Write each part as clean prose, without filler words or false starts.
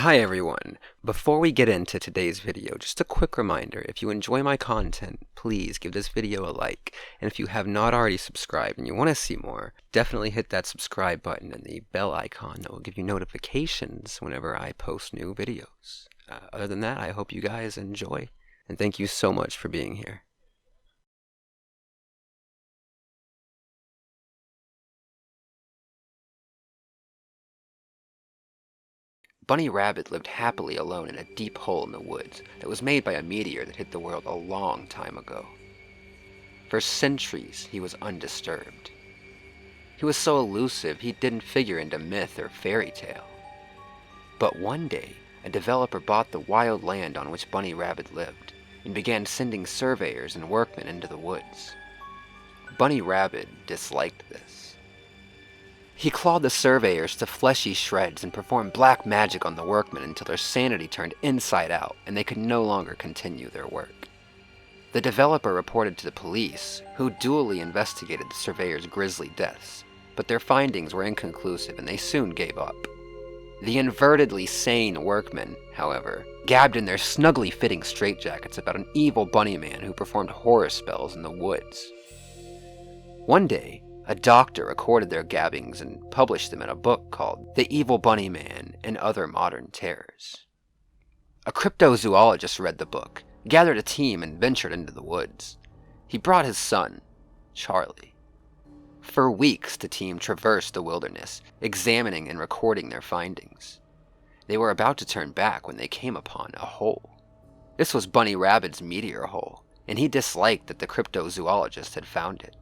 Hi everyone! Before we get into today's video, just a quick reminder, if you enjoy my content, please give this video a like, and if you have not already subscribed and you want to see more, definitely hit that subscribe button and the bell icon that will give you notifications whenever I post new videos. Other than that, I hope you guys enjoy, and thank you so much for being here. Bunny Rabbit lived happily alone in a deep hole in the woods that was made by a meteor that hit the world a long time ago. For centuries, he was undisturbed. He was so elusive, he didn't figure into myth or fairy tale. But one day, a developer bought the wild land on which Bunny Rabbit lived and began sending surveyors and workmen into the woods. Bunny Rabbit disliked this. He clawed the surveyors to fleshy shreds and performed black magic on the workmen until their sanity turned inside out and they could no longer continue their work. The developer reported to the police, who duly investigated the surveyors' grisly deaths, but their findings were inconclusive and they soon gave up. The invertedly sane workmen, however, gabbed in their snugly fitting straitjackets about an evil bunny man who performed horror spells in the woods. One day, a doctor recorded their gabbings and published them in a book called The Evil Bunny Man and Other Modern Terrors. A cryptozoologist read the book, gathered a team, and ventured into the woods. He brought his son, Charlie. For weeks, the team traversed the wilderness, examining and recording their findings. They were about to turn back when they came upon a hole. This was Bunny Rabbit's meteor hole, and he disliked that the cryptozoologist had found it.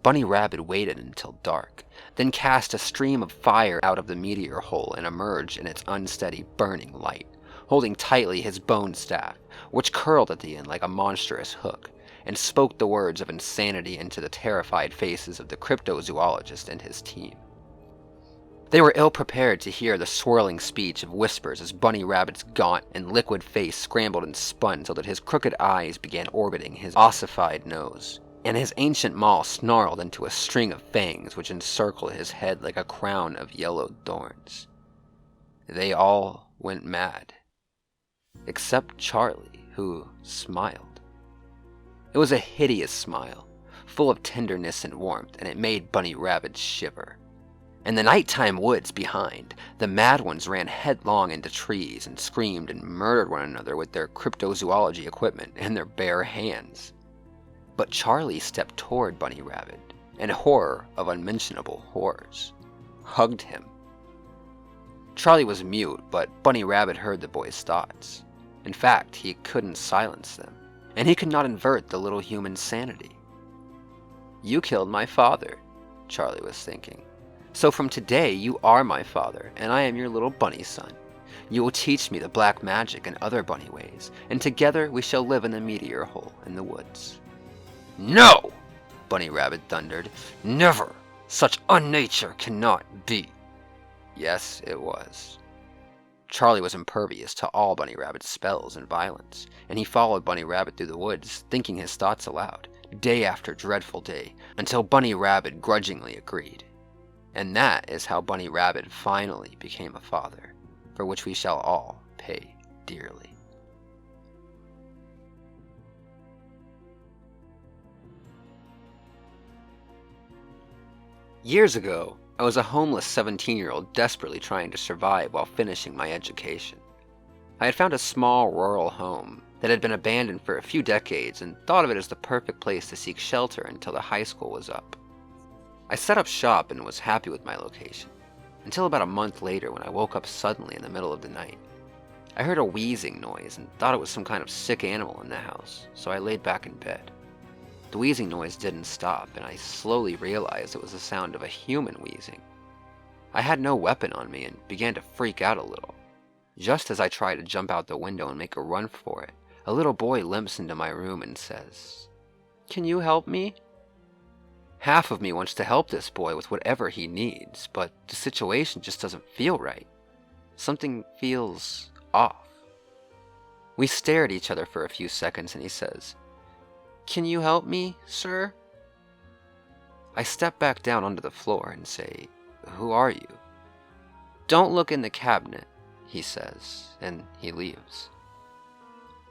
Bunny Rabbit waited until dark, then cast a stream of fire out of the meteor hole and emerged in its unsteady, burning light, holding tightly his bone staff, which curled at the end like a monstrous hook, and spoke the words of insanity into the terrified faces of the cryptozoologist and his team. They were ill-prepared to hear the swirling speech of whispers as Bunny Rabbit's gaunt and liquid face scrambled and spun so that his crooked eyes began orbiting his ossified nose, and his ancient maw snarled into a string of fangs which encircled his head like a crown of yellowed thorns. They all went mad, except Charlie, who smiled. It was a hideous smile, full of tenderness and warmth, and it made Bunny Rabbit shiver. In the nighttime woods behind, the mad ones ran headlong into trees and screamed and murdered one another with their cryptozoology equipment in their bare hands. But Charlie stepped toward Bunny Rabbit, and horror of unmentionable horrors hugged him. Charlie was mute, but Bunny Rabbit heard the boy's thoughts. In fact, he couldn't silence them, and he could not invert the little human's sanity. "You killed my father," Charlie was thinking. "So from today you are my father, and I am your little bunny son. You will teach me the black magic and other bunny ways, and together we shall live in the meteor hole in the woods." "No!" Bunny Rabbit thundered. "Never! Such unnature cannot be." Yes, it was. Charlie was impervious to all Bunny Rabbit's spells and violence, and he followed Bunny Rabbit through the woods, thinking his thoughts aloud, day after dreadful day, until Bunny Rabbit grudgingly agreed. And that is how Bunny Rabbit finally became a father, for which we shall all pay dearly. Years ago, I was a homeless 17-year-old desperately trying to survive while finishing my education. I had found a small rural home that had been abandoned for a few decades and thought of it as the perfect place to seek shelter until the high school was up. I set up shop and was happy with my location, until about a month later when I woke up suddenly in the middle of the night. I heard a wheezing noise and thought it was some kind of sick animal in the house, so I laid back in bed. The wheezing noise didn't stop, and I slowly realized it was the sound of a human wheezing. I had no weapon on me and began to freak out a little. Just as I tried to jump out the window and make a run for it, a little boy limps into my room and says, "Can you help me?" Half of me wants to help this boy with whatever he needs, but the situation just doesn't feel right. Something feels off. We stare at each other for a few seconds and he says, "Can you help me, sir?" I step back down onto the floor and say, "Who are you?" "Don't look in the cabinet," he says, and he leaves.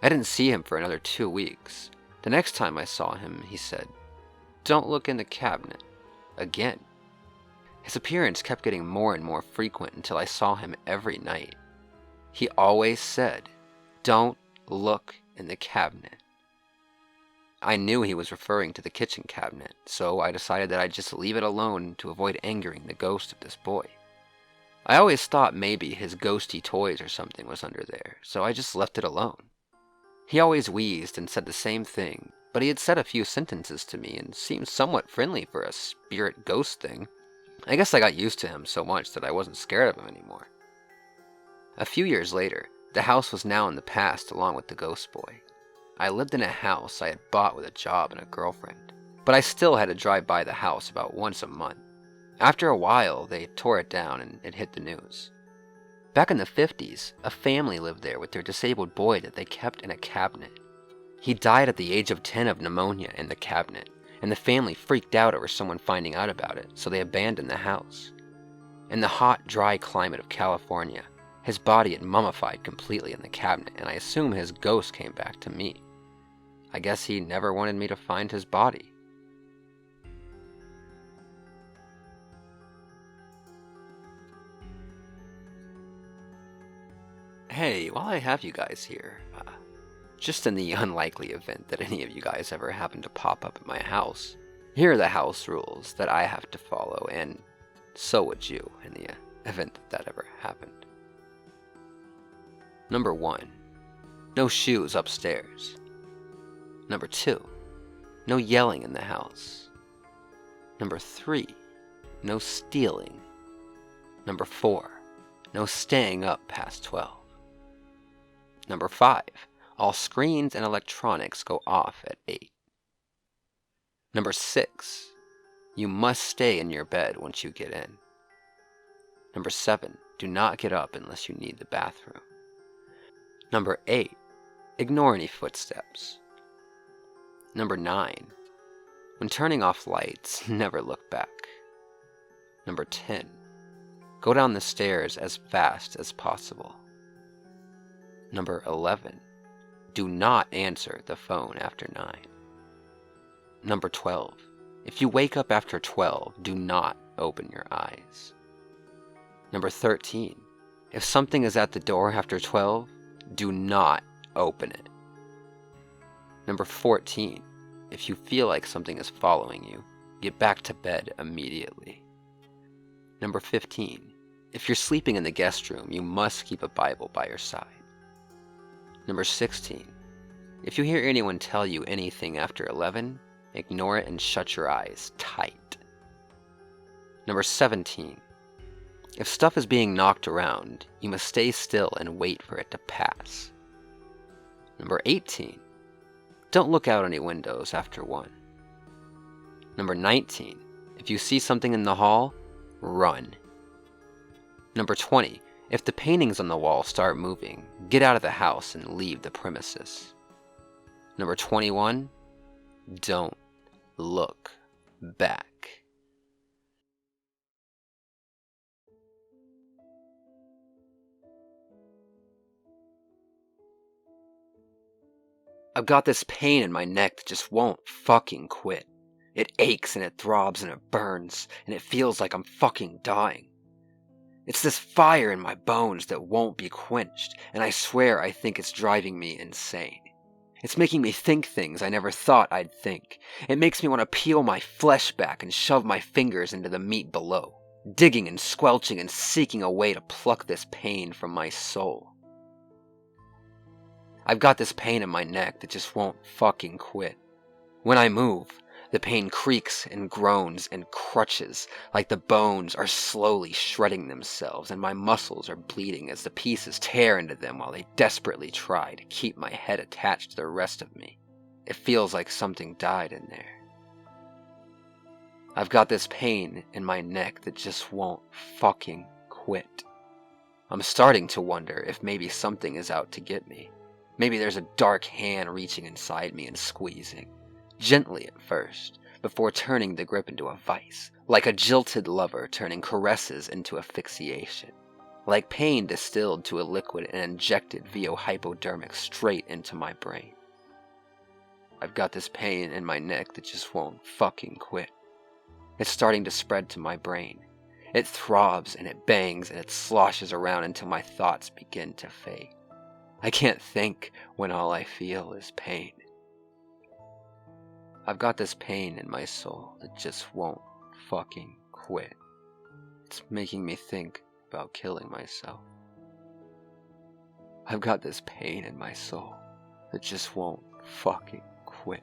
I didn't see him for another 2 weeks. The next time I saw him, he said, "Don't look in the cabinet." Again. His appearance kept getting more and more frequent until I saw him every night. He always said, "Don't look in the cabinet." I knew he was referring to the kitchen cabinet, so I decided that I'd just leave it alone to avoid angering the ghost of this boy. I always thought maybe his ghosty toys or something was under there, so I just left it alone. He always wheezed and said the same thing, but he had said a few sentences to me and seemed somewhat friendly for a spirit ghost thing. I guess I got used to him so much that I wasn't scared of him anymore. A few years later, the house was now in the past along with the ghost boy. I lived in a house I had bought with a job and a girlfriend, but I still had to drive by the house about once a month. After a while, they tore it down and it hit the news. Back in the 50s, a family lived there with their disabled boy that they kept in a cabinet. He died at the age of 10 of pneumonia in the cabinet, and the family freaked out over someone finding out about it, so they abandoned the house. In the hot, dry climate of California, his body had mummified completely in the cabinet, and I assume his ghost came back to me. I guess he never wanted me to find his body. Hey, while I have you guys here, just in the unlikely event that any of you guys ever happen to pop up at my house, here are the house rules that I have to follow, and so would you in the event that ever happened. Number 1, no shoes upstairs. Number 2, no yelling in the house. Number 3, no stealing. Number 4, no staying up past 12. Number 5, all screens and electronics go off at 8. Number 6, you must stay in your bed once you get in. Number 7, do not get up unless you need the bathroom. Number 8, ignore any footsteps. Number 9, when turning off lights, never look back. Number 10, go down the stairs as fast as possible. Number 11, do not answer the phone after 9. Number 12, if you wake up after 12, do not open your eyes. Number 13, if something is at the door after 12, do not open it. Number 14, if you feel like something is following you, get back to bed immediately. Number 15, if you're sleeping in the guest room, you must keep a Bible by your side. Number 16, if you hear anyone tell you anything after 11, ignore it and shut your eyes tight. Number 17, if stuff is being knocked around, you must stay still and wait for it to pass. Number 18, don't look out any windows after 1. Number 19, if you see something in the hall, run. Number 20, if the paintings on the wall start moving, get out of the house and leave the premises. Number 21, don't look back. I've got this pain in my neck that just won't fucking quit. It aches and it throbs and it burns, and it feels like I'm fucking dying. It's this fire in my bones that won't be quenched, and I swear I think it's driving me insane. It's making me think things I never thought I'd think. It makes me want to peel my flesh back and shove my fingers into the meat below, digging and squelching and seeking a way to pluck this pain from my soul. I've got this pain in my neck that just won't fucking quit. When I move, the pain creaks and groans and crunches like the bones are slowly shredding themselves, and my muscles are bleeding as the pieces tear into them while they desperately try to keep my head attached to the rest of me. It feels like something died in there. I've got this pain in my neck that just won't fucking quit. I'm starting to wonder if maybe something is out to get me. Maybe there's a dark hand reaching inside me and squeezing. Gently at first, before turning the grip into a vice, like a jilted lover turning caresses into asphyxiation. like pain distilled to a liquid and injected via hypodermic straight into my brain. I've got this pain in my neck that just won't fucking quit. It's starting to spread to my brain. It throbs and it bangs and it sloshes around until my thoughts begin to fade. I can't think when all I feel is pain. I've got this pain in my soul that just won't fucking quit. It's making me think about killing myself. I've got this pain in my soul that just won't fucking quit.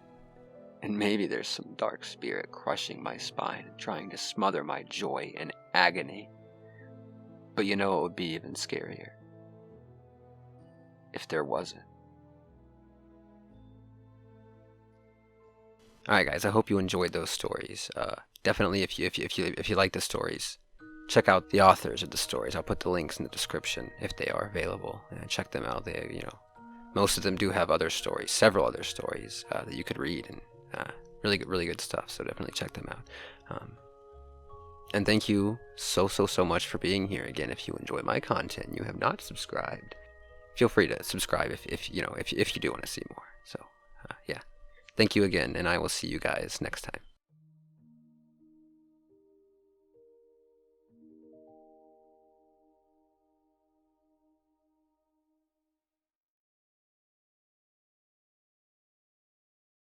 And maybe there's some dark spirit crushing my spine and trying to smother my joy in agony. But you know what would be even scarier? If there wasn't. Alright guys, I hope you enjoyed those stories. Definitely if you like the stories, check out the authors of the stories. I'll put the links in the description if they are available. Check them out. They, most of them do have other stories, several other stories that you could read, and really good stuff. So definitely check them out. And thank you so much for being here. Again, if you enjoy my content, and you have not subscribed, feel free to subscribe if you do want to see more. So yeah, thank you again, and I will see you guys next time.